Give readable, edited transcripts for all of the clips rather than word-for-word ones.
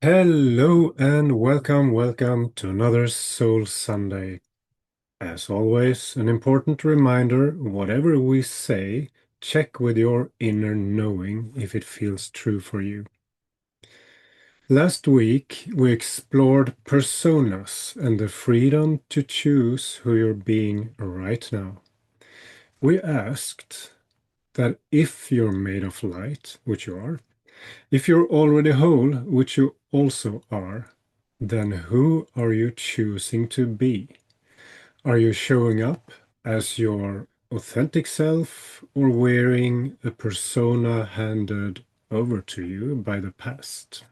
Hello and welcome to another Soul Sunday. As always, an important reminder, whatever we say, check with your inner knowing if it feels true for you. Last week, we explored personas and the freedom to choose who you're being right now. We asked that if you're made of light, which you are, if you're already whole, which you also are, then who are you choosing to be? Are you showing up as your authentic self or wearing a persona handed over to you by the past?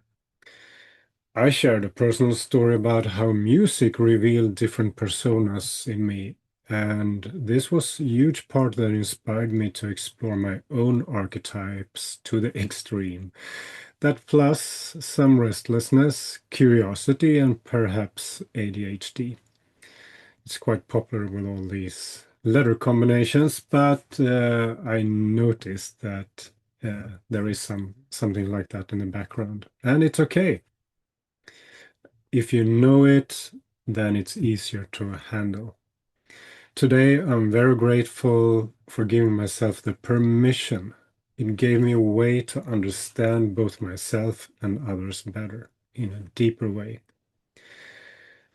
I shared a personal story about how music revealed different personas in me, and this was a huge part that inspired me to explore my own archetypes to the extreme. That plus some restlessness, curiosity, and perhaps ADHD. It's quite popular with all these letter combinations, but I noticed that there is something like that in the background, and it's okay. If you know it, then it's easier to handle. Today, I'm very grateful for giving myself the permission. It gave me a way to understand both myself and others better in a deeper way.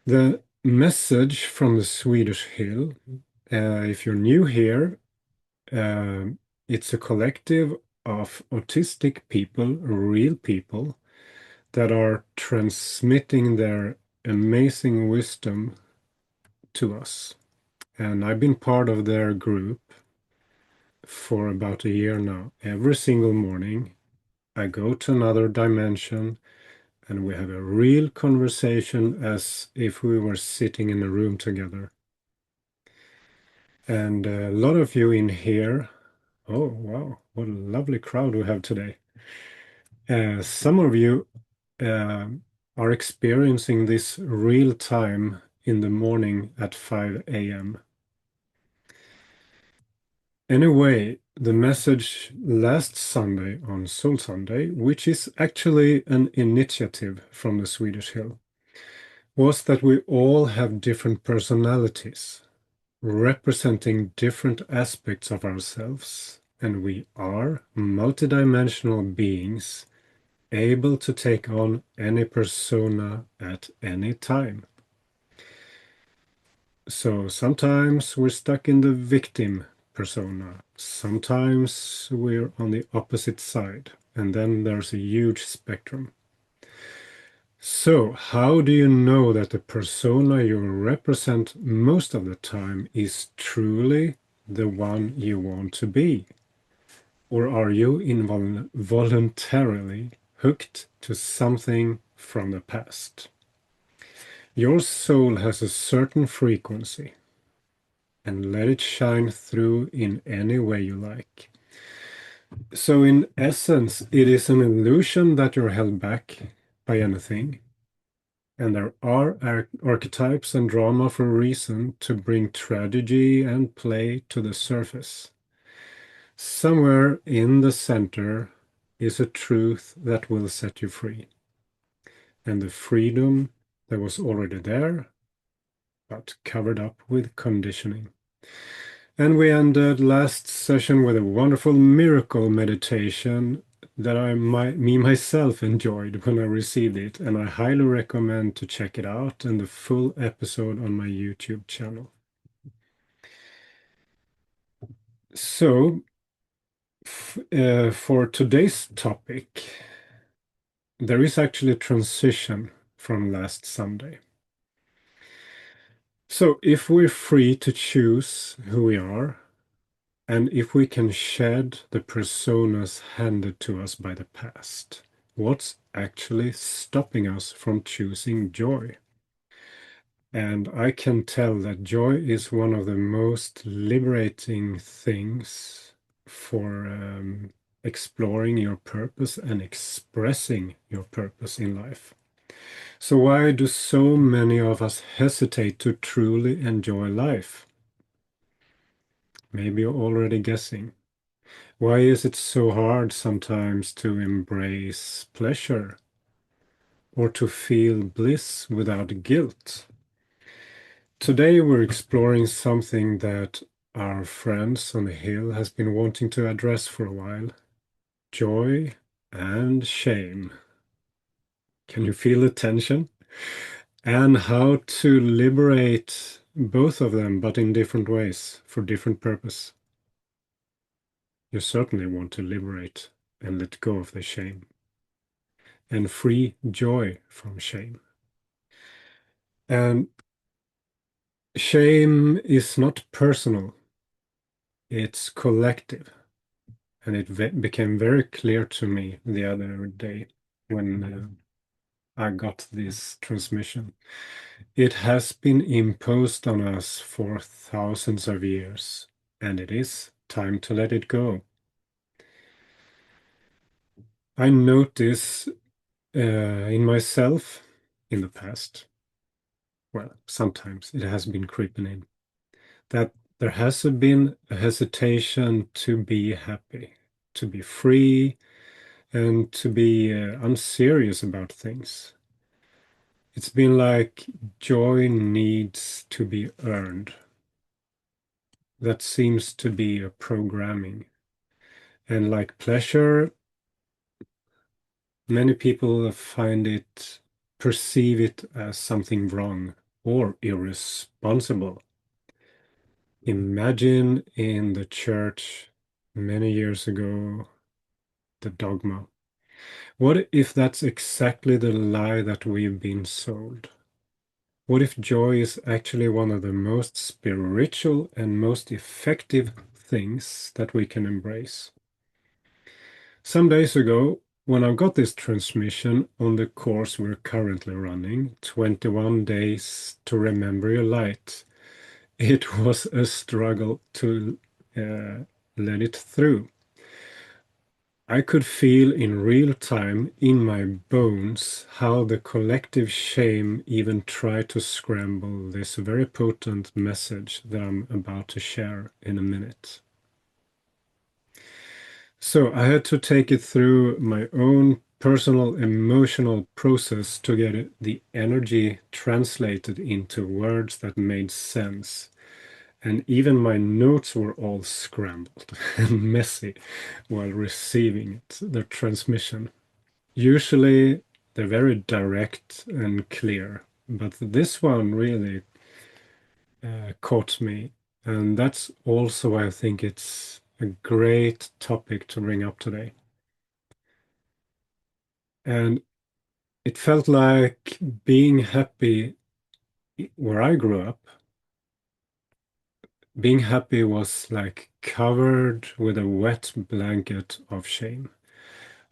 The message from the Swedish Hill, if you're new here, uh, it's a collective of autistic people, real people, that are transmitting their amazing wisdom to us. And I've been part of their group for about a year now. Every single morning, I go to another dimension and we have a real conversation as if we were sitting in a room together. And a lot of you in here, oh wow, what a lovely crowd we have today. Some of you uh, are experiencing this real time in the morning at 5 a.m. Anyway, the message last Sunday on Soul Sunday, which is actually an initiative from the Swedish Hill, was that we all have different personalities, representing different aspects of ourselves, and we are multidimensional beings able to take on any persona at any time. So sometimes we're stuck in the victim persona, sometimes we're on the opposite side, and then there's a huge spectrum. So, how do you know that the persona you represent most of the time is truly the one you want to be? Or are you involuntarily hooked to something from the past? Your soul has a certain frequency, and let it shine through in any way you like. So, in essence, it is an illusion that you're held back by anything. And there are archetypes and drama for a reason to bring tragedy and play to the surface. Somewhere in the center is a truth that will set you free. And the freedom that was already there, but covered up with conditioning. And we ended last session with a wonderful miracle meditation that me myself enjoyed when I received it, and I highly recommend to check it out and the full episode on my YouTube channel. So, for today's topic, there is actually a transition from last Sunday. So, if we're free to choose who we are, and if we can shed the personas handed to us by the past, what's actually stopping us from choosing joy? And I can tell that joy is one of the most liberating things for exploring your purpose and expressing your purpose in life. So, why do so many of us hesitate to truly enjoy life? Maybe you're already guessing. Why is it so hard sometimes to embrace pleasure or to feel bliss without guilt. Today we're exploring something that our friends on the hill has been wanting to address for a while. Joy and shame. Can you feel the tension? And how to liberate both of them, but in different ways, for different purpose. You certainly want to liberate and let go of the shame and free joy from shame. And shame is not personal, it's collective. And it became very clear to me the other day when I got this transmission. It has been imposed on us for thousands of years, and it is time to let it go. I notice in myself in the past, well, sometimes it has been creeping in, that there has been a hesitation to be happy, to be free, and to be unserious about things. It's been like joy needs to be earned. That seems to be a programming. And like pleasure, many people perceive it as something wrong or irresponsible. Imagine in the church many years ago, the dogma. What if that's exactly the lie that we've been sold? What if joy is actually one of the most spiritual and most effective things that we can embrace? Some days ago, when I got this transmission on the course we're currently running, 21 Days to Remember Your Light, it was a struggle to let it through. I could feel in real time in my bones how the collective shame even tried to scramble this very potent message that I'm about to share in a minute. So I had to take it through my own personal emotional process to get the energy translated into words that made sense. And even my notes were all scrambled and messy while receiving it, the transmission. Usually they're very direct and clear, but this one really caught me. And that's also why I think it's a great topic to bring up today. And it felt like being happy where I grew up, being happy was like covered with a wet blanket of shame.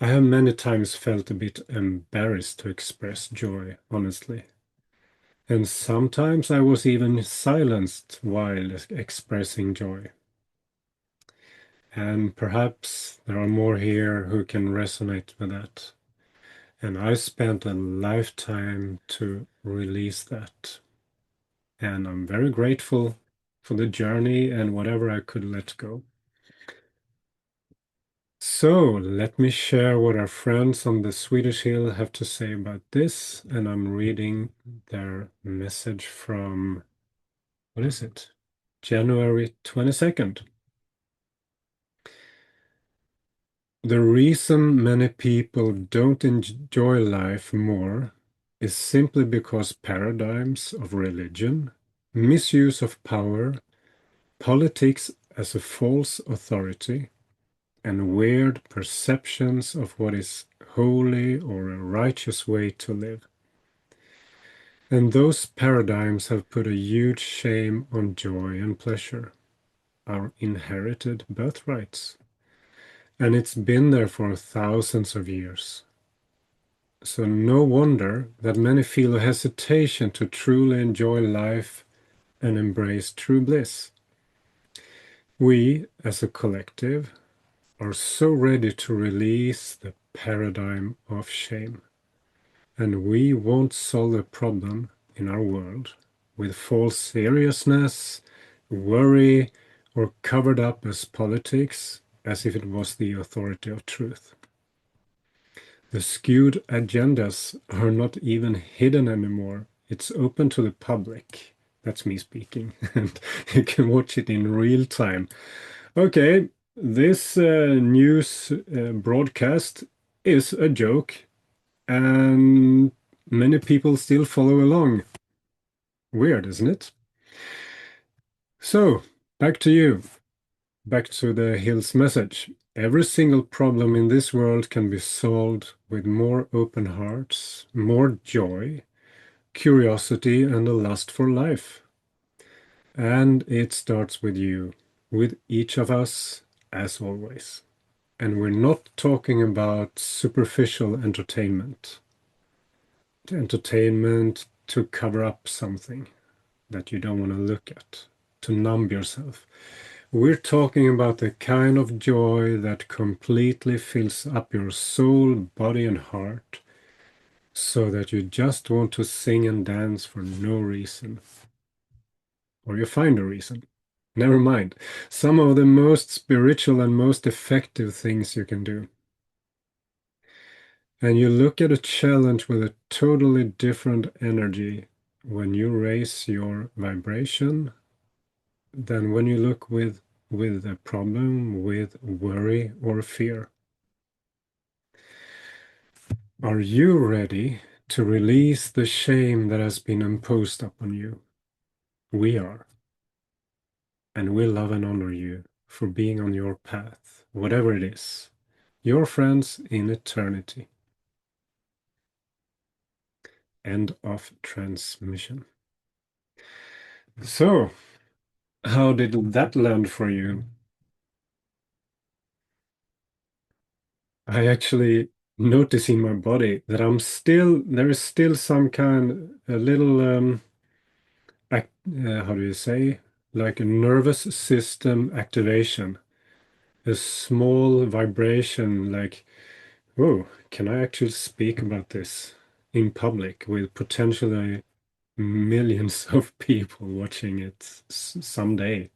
I have many times felt a bit embarrassed to express joy, honestly. And sometimes I was even silenced while expressing joy. And perhaps there are more here who can resonate with that. And I spent a lifetime to release that. And I'm very grateful for the journey and whatever I could let go. So let me share what our friends on the Swedish Hill have to say about this. And I'm reading their message from, what is it? January 22nd. The reason many people don't enjoy life more is simply because paradigms of religion, misuse of power, politics as a false authority, and weird perceptions of what is holy or a righteous way to live. And those paradigms have put a huge shame on joy and pleasure, our inherited birthrights. And it's been there for thousands of years. So no wonder that many feel a hesitation to truly enjoy life and embrace true bliss. We, as a collective, are so ready to release the paradigm of shame. And we won't solve the problem in our world with false seriousness, worry, or covered up as politics as if it was the authority of truth. The skewed agendas are not even hidden anymore. It's open to the public. That's me speaking. And you can watch it in real time. Okay, this news broadcast is a joke, and many people still follow along. Weird, isn't it? So, back to you. Back to the Hill's message. Every single problem in this world can be solved with more open hearts, more joy, curiosity, and a lust for life. And it starts with you, with each of us, as always. And we're not talking about superficial entertainment to cover up something that you don't want to look at, to numb yourself. We're talking about the kind of joy that completely fills up your soul, body, and heart, so that you just want to sing and dance for no reason. Or you find a reason. Never mind. Some of the most spiritual and most effective things you can do. And you look at a challenge with a totally different energy when you raise your vibration than when you look with a problem, with worry or fear. Are you ready to release the shame that has been imposed upon you? We are. And we love and honor you for being on your path, whatever it is. Your friends in eternity. End of transmission. So, how did that land for you? I actually notice in my body that there is still some kind, a little, how do you say, like a nervous system activation, a small vibration, like, whoa, can I actually speak about this in public with potentially millions of people watching it someday?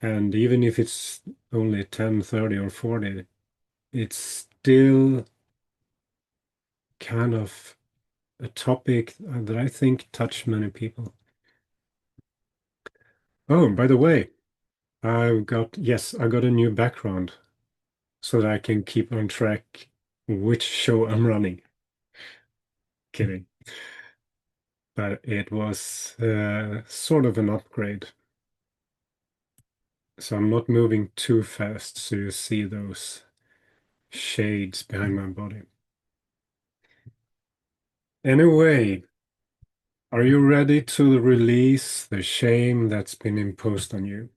And even if it's only 10, 30, or 40, it's still kind of a topic that I think touched many people. Oh, by the way, I got a new background so that I can keep on track which show I'm running. Kidding. But it was sort of an upgrade. So I'm not moving too fast so you see those shades behind my body. Anyway, are you ready to release the shame that's been imposed on you,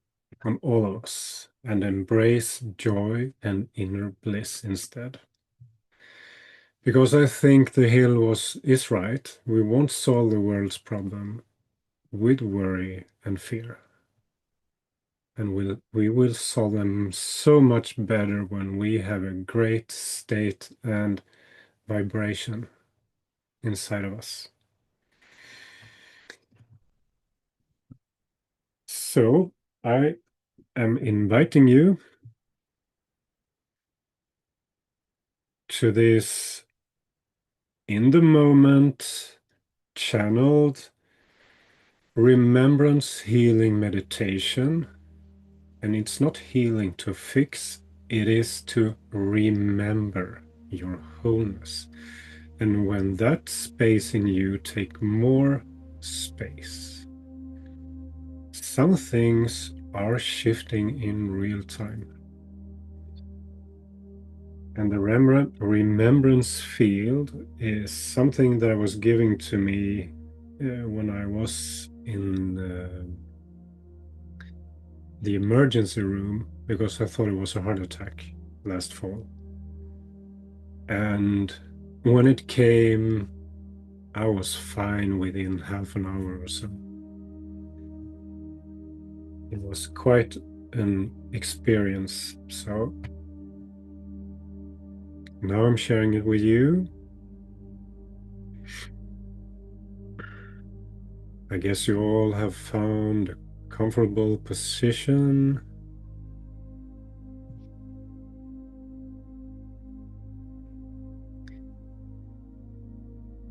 on all of us, and embrace joy and inner bliss instead? Because I think the hill is right. We won't solve the world's problem with worry and fear. And we will solve them so much better when we have a great state and vibration inside of us. So I am inviting you to this in the moment channeled remembrance healing meditation. And it's not healing to fix, it is to remember your wholeness. And when that space in you take more space, some things are shifting in real time. And the remembrance field is something that was given to me when I was in the emergency room because I thought it was a heart attack last fall. And when it came, I was fine within half an hour or so. It was quite an experience. So now I'm sharing it with you. I guess you all have found a comfortable position.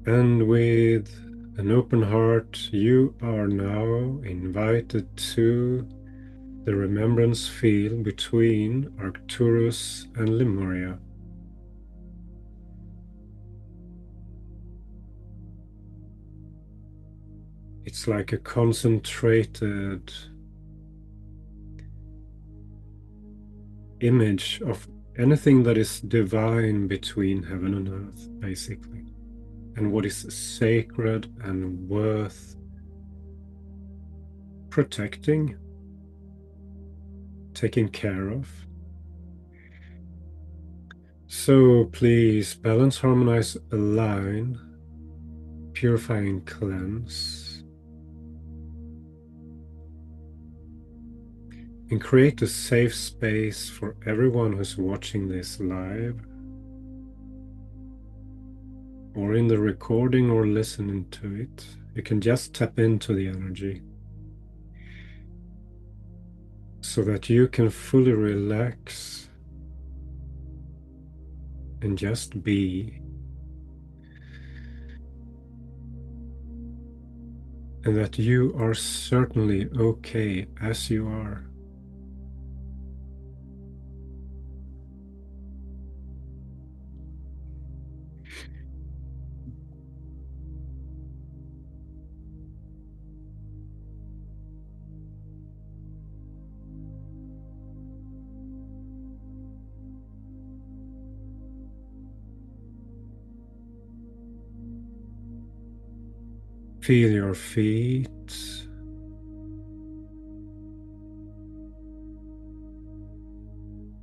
And with an open heart, you are now invited to the remembrance field between Arcturus and Lemuria. It's like a concentrated image of anything that is divine between heaven and earth, basically, and what is sacred and worth protecting, taking care of. So please balance, harmonize, align, purify and cleanse, and create a safe space for everyone who's watching this live or in the recording or listening to it. You can just tap into the energy so that you can fully relax and just be. And that you are certainly okay as you are. Feel your feet.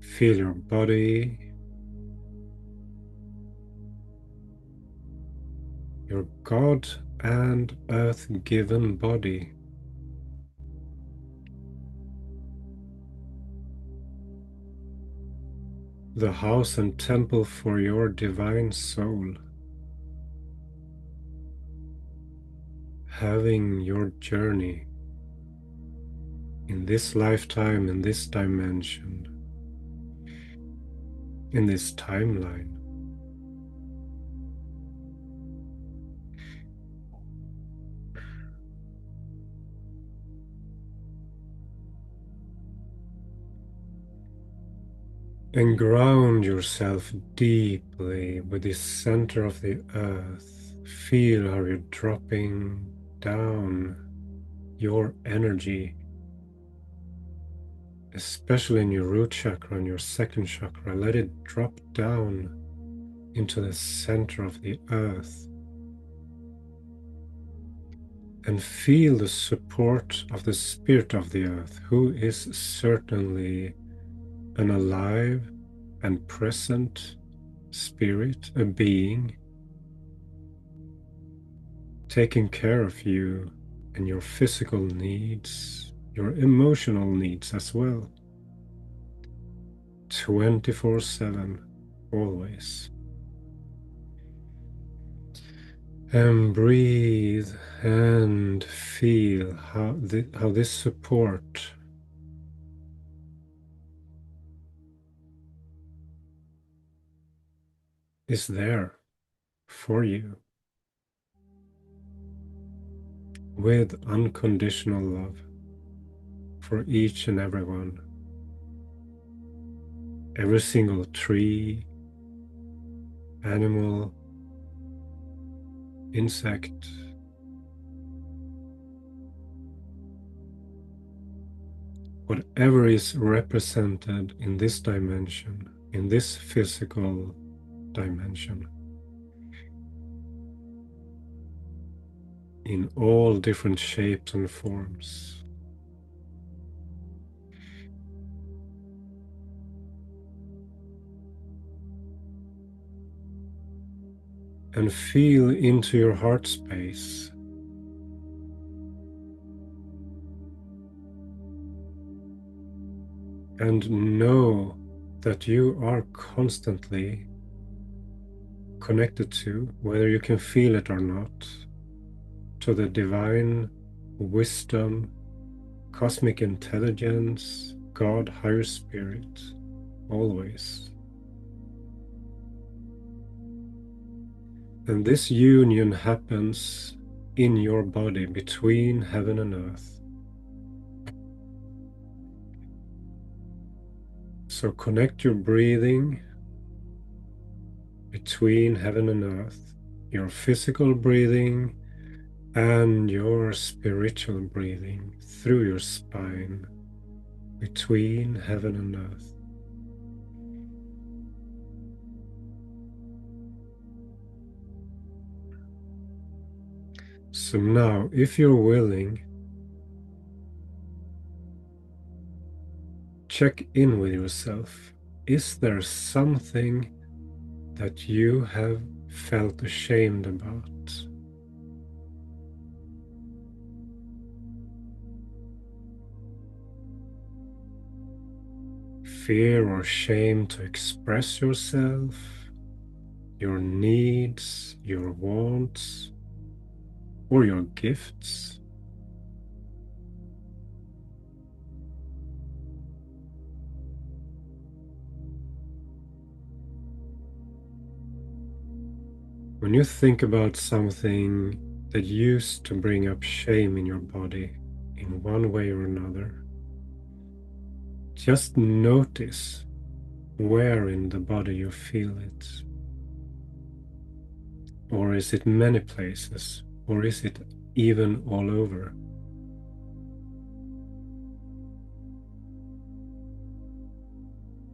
Feel your body. Your God and earth-given body. The house and temple for your divine soul. Having your journey in this lifetime, in this dimension, in this timeline. And ground yourself deeply with the center of the earth. Feel how you're dropping down your energy, especially in your root chakra and your second chakra. Let it drop down into the center of the earth. And feel the support of the spirit of the earth, who is certainly an alive and present spirit, a being, taking care of you and your physical needs, your emotional needs as well, 24/7, always. And breathe and feel how this support is there for you with unconditional love for each and every one. Every single tree, animal, insect, whatever is represented in this dimension, in this physical dimension, in all different shapes and forms. And feel into your heart space. And know that you are constantly connected to, whether you can feel it or not, to the divine wisdom, cosmic intelligence, God, higher spirit, always. And this union happens in your body between heaven and earth. So connect your breathing between heaven and earth, your physical breathing and your spiritual breathing through your spine between heaven and earth. So now, if you're willing, check in with yourself. Is there something that you have felt ashamed about? Fear or shame to express yourself, your needs, your wants, or your gifts? When you think about something that used to bring up shame in your body in one way or another, just notice where in the body you feel it. Or is it many places? Or is it even all over?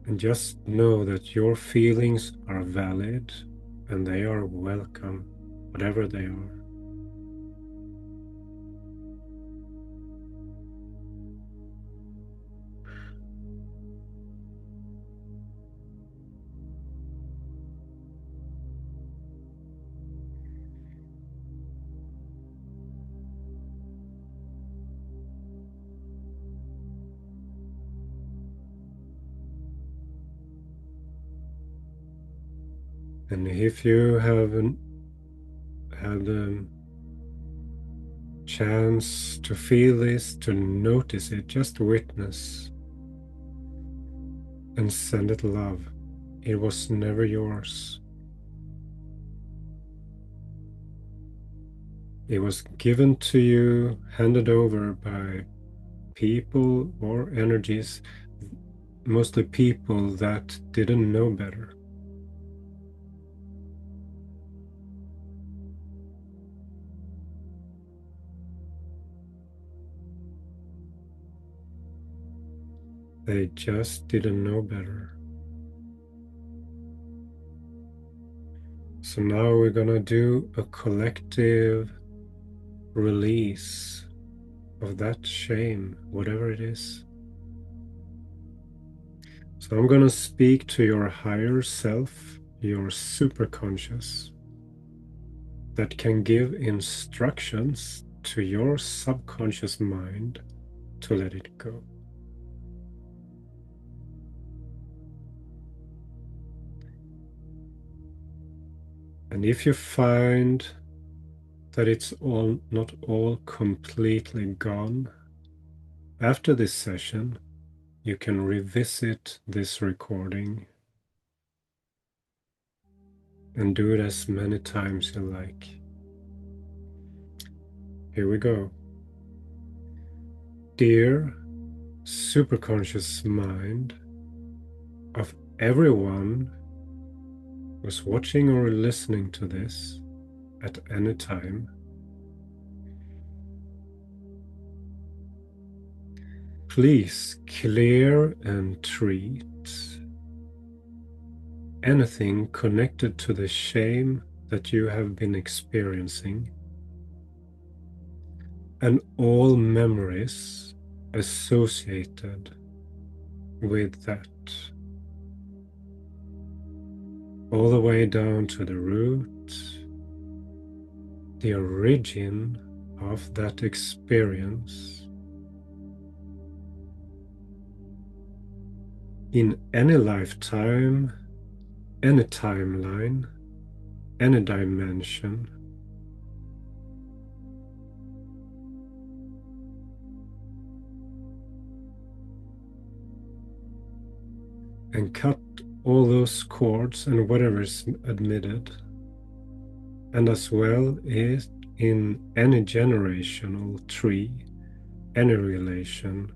And just know that your feelings are valid and they are welcome, whatever they are. And if you haven't had a chance to feel this, to notice it, just witness and send it love. It was never yours. It was given to you, handed over by people or energies, mostly people that didn't know better. They just didn't know better. So now we're gonna do a collective release of that shame, whatever it is. So I'm gonna speak to your higher self, your superconscious, that can give instructions to your subconscious mind to let it go. And if you find that it's all not all completely gone, after this session, you can revisit this recording and do it as many times you like. Here we go. Dear superconscious mind of everyone who's watching or listening to this at any time, please clear and treat anything connected to the shame that you have been experiencing and all memories associated with that, all the way down to the root, the origin of that experience. In any lifetime, any timeline, any dimension, and cut all those cords and whatever is admitted. and as well is in any generational tree, any relation,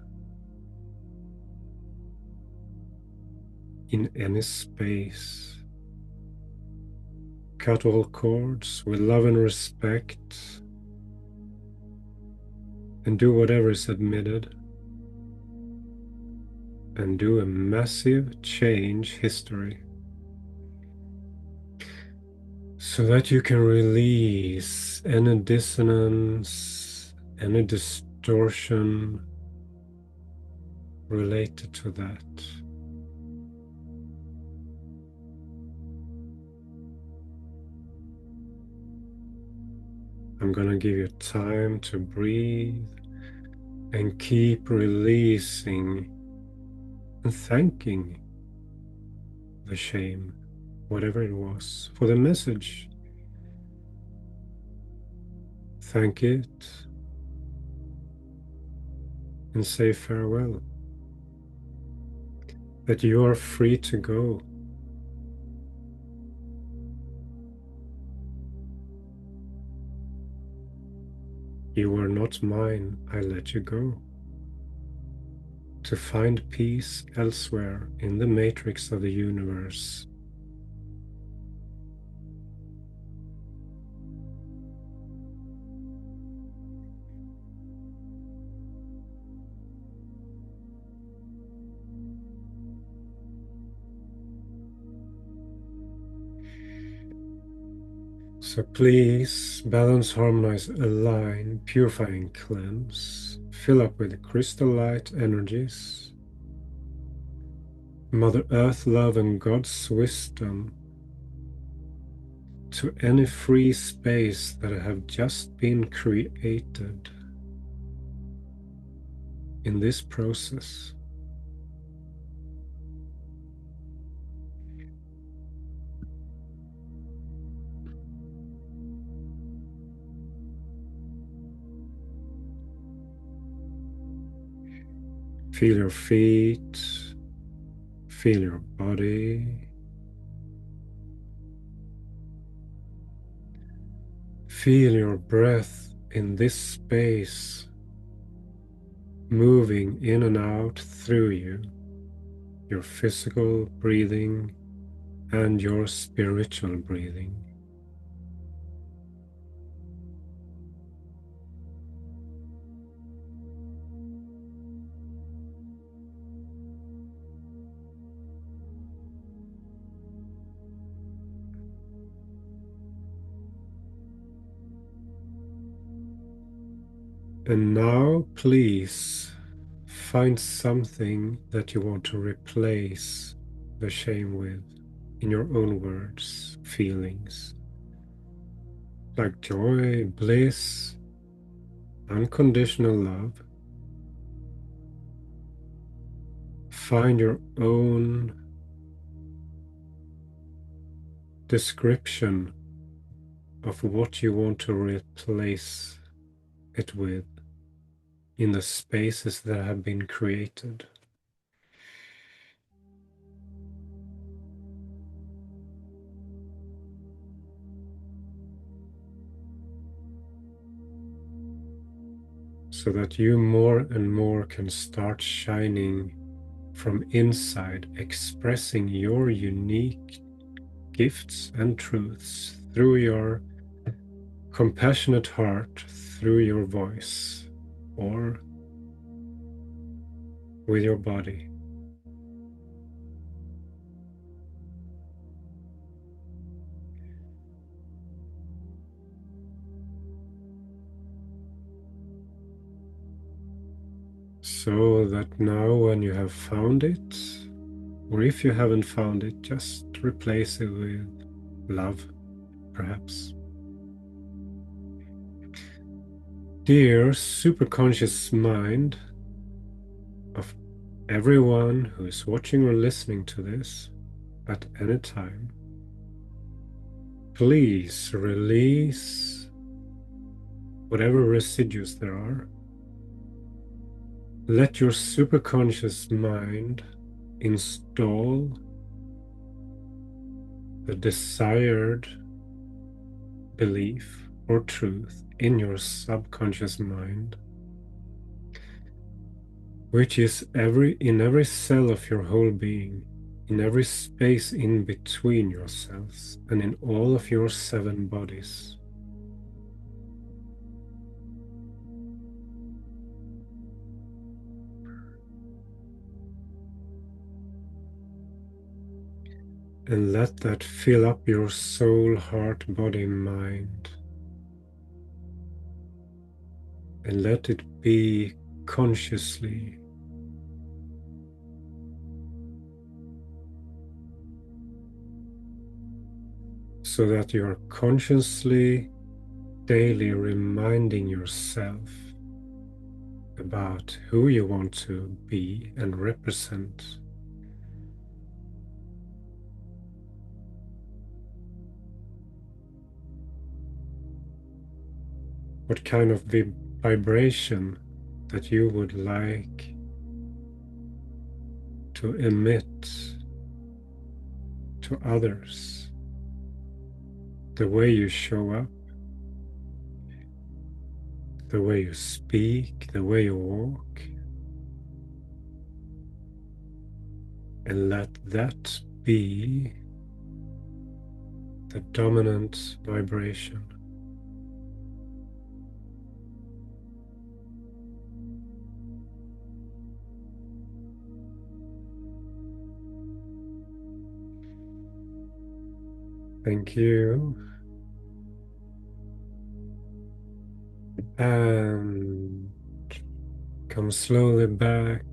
in any space. Cut all cords with love and respect, and do whatever is admitted, and do a massive change history, so that you can release any dissonance, any distortion related to that. I'm going to give you time to breathe and keep releasing and thanking the shame, whatever it was, for the message. Thank it and say farewell. That you are free to go. You are not mine, I let you go. To find peace elsewhere in the matrix of the universe. So please balance, harmonize, align, purify and cleanse. Fill up with crystal light energies. Mother Earth love and God's wisdom to any free space that have just been created in this process. Feel your feet, feel your body, feel your breath in this space, moving in and out through you, your physical breathing and your spiritual breathing. And now, please find something that you want to replace the shame with in your own words, feelings, like joy, bliss, unconditional love. Find your own description of what you want to replace it with in the spaces that have been created. So that you more and more can start shining from inside, expressing your unique gifts and truths through your compassionate heart, through your voice, or with your body. So that now when you have found it, or if you haven't found it, just replace it with love, perhaps. Dear superconscious mind of everyone who is watching or listening to this at any time, please release whatever residues there are. Let your superconscious mind install the desired belief or truth in your subconscious mind, which is in every cell of your whole being, in every space in between your cells, and in all of your 7 bodies. And let that fill up your soul, heart, body, mind. And let it be consciously. So that you're consciously, daily reminding yourself about who you want to be and represent. What kind of vibration that you would like to emit to others. The way you show up, the way you speak, the way you walk. And let that be the dominant vibration. Thank you. And come slowly back.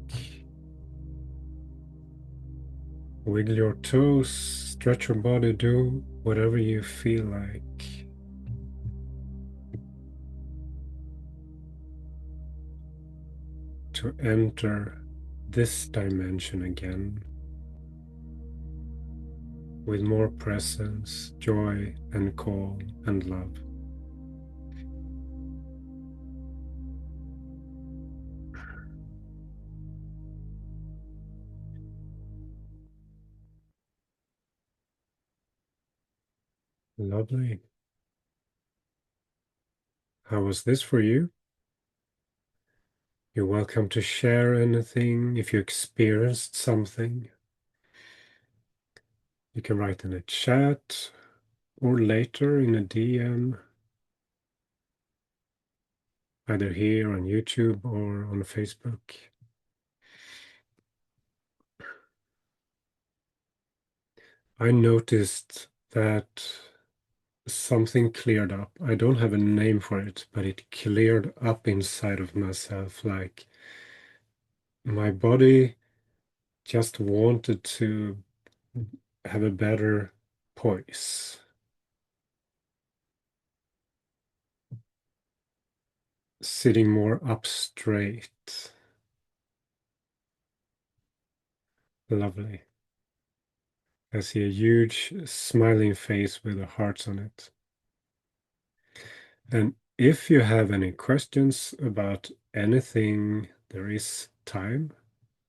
Wiggle your toes, stretch your body, do whatever you feel like. To enter this dimension again with more presence, joy, and calm and love. Lovely. How was this for you? You're welcome to share anything if you experienced something. You can write in a chat or later in a DM, either here on YouTube or on Facebook. I noticed that something cleared up. I don't have a name for it, but it cleared up inside of myself. Like my body just wanted to have a better poise. Sitting more up straight. Lovely. I see a huge smiling face with the hearts on it. And if you have any questions about anything, there is time.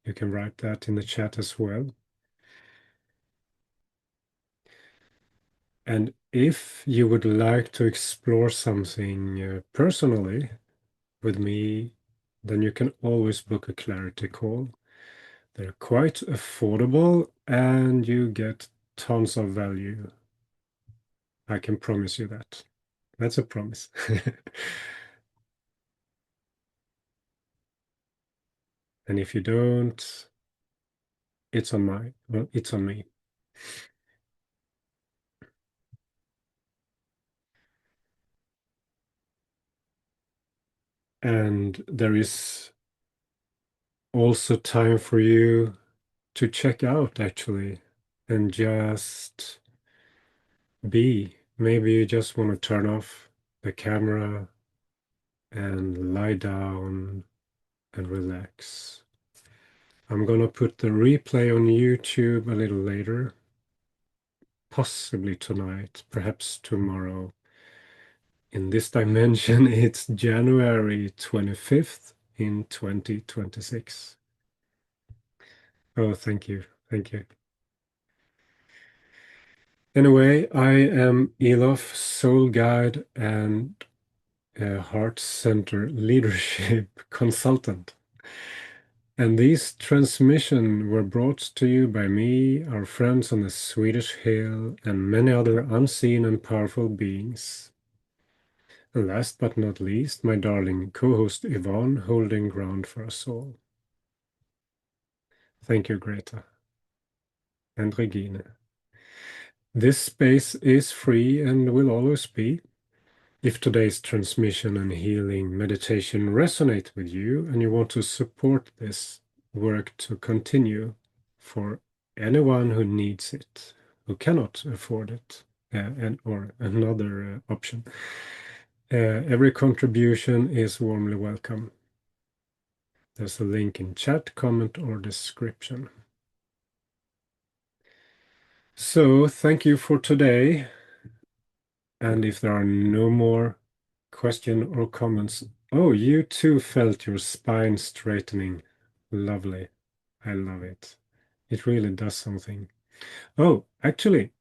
You can write that in the chat as well. And if you would like to explore something personally with me, then you can always book a clarity call. They're quite affordable and you get tons of value. I can promise you that. That's a promise. And if you don't, it's on me. And there is also time for you to check out actually and just be. Maybe you just want to turn off the camera and lie down and relax. I'm gonna put the replay on YouTube a little later, possibly tonight, perhaps tomorrow. In this dimension, it's January 25th in 2026. Oh, thank you. Thank you. Anyway, I am Elof, soul guide and heart center leadership consultant. And these transmissions were brought to you by me, our friends on the Swedish Hill, and many other unseen and powerful beings. And last but not least, my darling co-host Yvonne, holding ground for us all. Thank you, Greta and Regine. This space is free and will always be. If today's transmission and healing meditation resonate with you and you want to support this work to continue for anyone who needs it, who cannot afford it, or another option, every contribution is warmly welcome. There's a link in chat, comment, or description. So thank you for today. And if there are no more questions or comments, oh, you too felt your spine straightening. Lovely. I love it. It really does something. Oh, actually,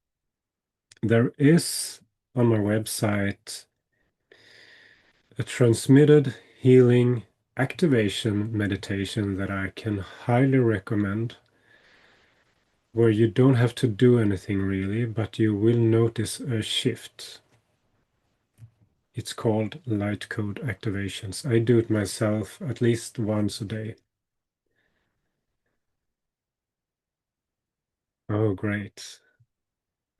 there is on my website a transmitted healing activation meditation that I can highly recommend, where you don't have to do anything really, but you will notice a shift. It's called light code activations. I do it myself at least once a day. Oh, great.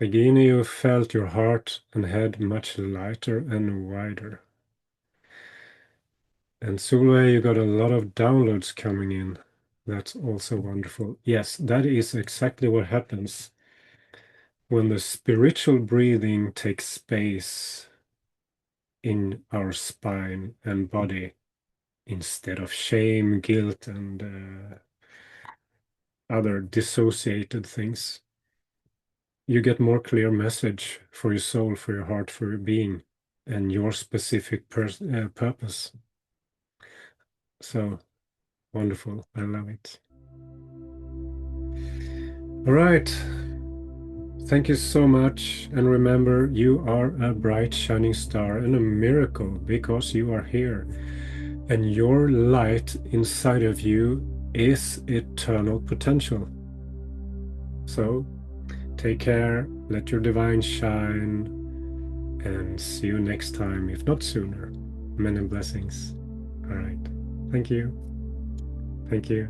Again, you felt your heart and head much lighter and wider. And Solveig, you got a lot of downloads coming in. That's also wonderful. Yes, that is exactly what happens when the spiritual breathing takes space in our spine and body instead of shame, guilt, and other dissociated things. You get more clear message for your soul, for your heart, for your being, and your specific purpose. So wonderful. I love it. All right. Thank you so much. And remember, you are a bright, shining star and a miracle because you are here. And your light inside of you is eternal potential. So take care, let your divine shine, and see you next time, if not sooner. Many blessings. All right. Thank you. Thank you.